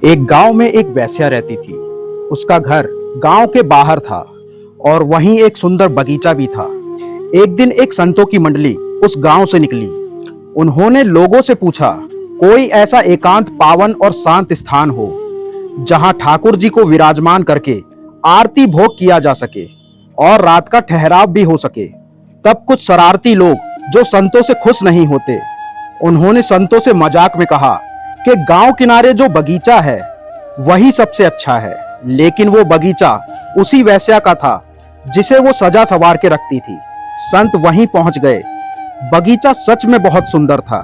एक गांव में एक वेश्या रहती थी। उसका घर गांव के बाहर था और वहीं एक सुंदर बगीचा भी था। एक दिन एक संतों की मंडली उस गांव से निकली। उन्होंने लोगों से पूछा, कोई ऐसा एकांत पावन और शांत स्थान हो जहां ठाकुर जी को विराजमान करके आरती भोग किया जा सके और रात का ठहराव भी हो सके। तब कुछ शरारती लोग जो संतों से खुश नहीं होते, उन्होंने संतों से मजाक में कहा कि गांव किनारे जो बगीचा है वही सबसे अच्छा है। लेकिन वो बगीचा उसी वेश्या का था जिसे वो सजा सवार के रखती थी। संत वहीं पहुंच गए। बगीचा सच में बहुत सुंदर था।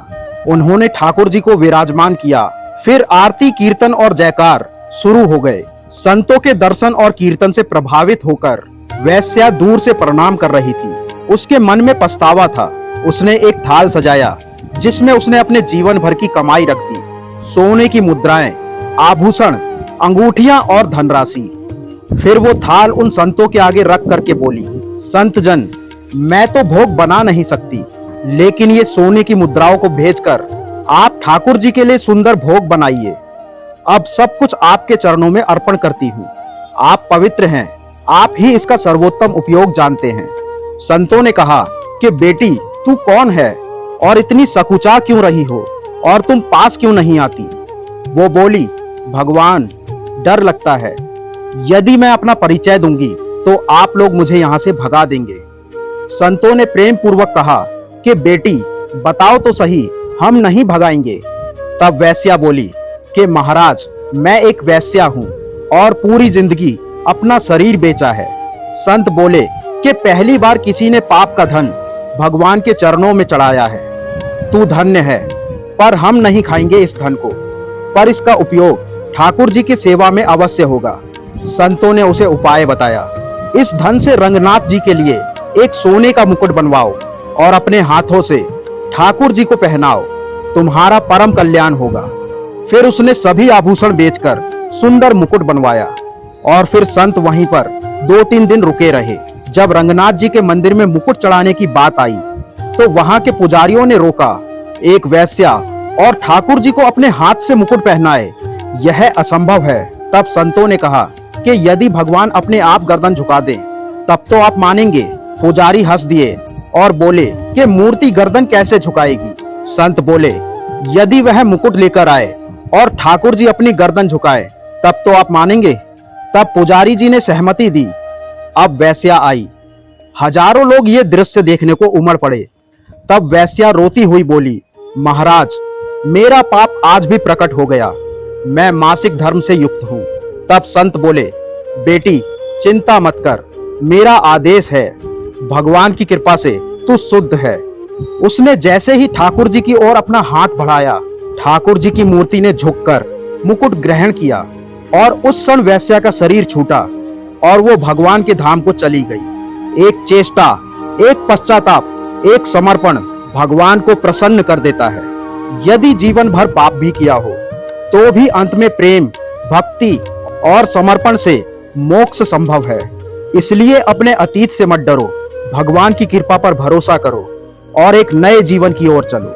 उन्होंने ठाकुर जी को विराजमान किया। फिर आरती, कीर्तन और जयकार शुरू हो गए। संतों के दर्शन और कीर्तन से प्रभावित होकर वेश्या दूर से प्रणाम कर रही थी। उसके मन में पछतावा था। उसने एक थाल सजाया जिसमें उसने अपने जीवन भर की कमाई रख दी, सोने की मुद्राएं, आभूषण, अंगूठियां और धनराशि। फिर वो थाल उन संतों के आगे रख करके बोली, संत जन, मैं तो भोग बना नहीं सकती, लेकिन ये सोने की मुद्राओं को भेजकर आप ठाकुर जी के लिए सुंदर भोग बनाइए। अब सब कुछ आपके चरणों में अर्पण करती हूँ। आप पवित्र हैं, आप ही इसका सर्वोत्तम उपयोग जानते हैं। संतों ने कहा कि बेटी, तू कौन है और इतनी सकुचा क्यों रही हो और तुम पास क्यों नहीं आती? वो बोली, भगवान, डर लगता है। यदि मैं अपना परिचय दूंगी तो आप लोग मुझे यहाँ से भगा देंगे। संतों ने प्रेम पूर्वक कहा कि बेटी, बताओ तो सही, हम नहीं भगाएंगे। तब वेश्या बोली कि महाराज, मैं एक वेश्या हूँ और पूरी जिंदगी अपना शरीर बेचा है। संत बोले कि पहली बार किसी ने पाप का धन भगवान के चरणों में चढ़ाया है। तू धन्य है, पर हम नहीं खाएंगे इस धन को, पर इसका उपयोग ठाकुर जी की सेवा में अवश्य होगा। संतों ने उसे उपाय बताया। इस धन से रंगनाथ जी के लिए एक सोने का मुकुट बनवाओ और अपने हाथों से ठाकुर जी को पहनाओ, तुम्हारा परम कल्याण होगा। फिर उसने सभी आभूषण बेचकर सुंदर मुकुट बनवाया और फिर संत वहीं पर 2-3 दिन रुके रहे। जब रंगनाथ जी के मंदिर में मुकुट चढ़ाने की बात आई तो वहां के पुजारियों ने रोका। एक वेश्या और ठाकुर जी को अपने हाथ से मुकुट पहनाए, यह असंभव है। तब संतों ने कहा कि यदि भगवान अपने आप गर्दन झुका दें तब तो आप मानेंगे। पुजारी हंस दिए और बोले कि मूर्ति गर्दन कैसे झुकाएगी? संत बोले, यदि वह मुकुट लेकर आए और ठाकुर जी अपनी गर्दन झुकाए तब तो आप मानेंगे। तब पुजारी जी ने सहमति दी। अब वेश्या आई। हजारों लोग ये दृश्य देखने को उमड़ पड़े। तब वेश्या रोती हुई बोली, महाराज, मेरा पाप आज भी प्रकट हो गया। मैं मासिक धर्म से युक्त हूँ। तब संत बोले, बेटी, चिंता मत कर, मेरा आदेश है, भगवान की कृपा से तू शुद्ध है। उसने जैसे ही ठाकुर जी की ओर अपना हाथ बढ़ाया, ठाकुर जी की मूर्ति ने झुककर मुकुट ग्रहण किया और उस क्षण वेश्या का शरीर छूटा और वो भगवान के धाम को चली गई। एक चेष्टा, एक पश्चाताप, एक समर्पण भगवान को प्रसन्न कर देता है। यदि जीवन भर पाप भी किया हो तो भी अंत में प्रेम, भक्ति और समर्पण से मोक्ष संभव है। इसलिए अपने अतीत से मत डरो, भगवान की कृपा पर भरोसा करो और एक नए जीवन की ओर चलो।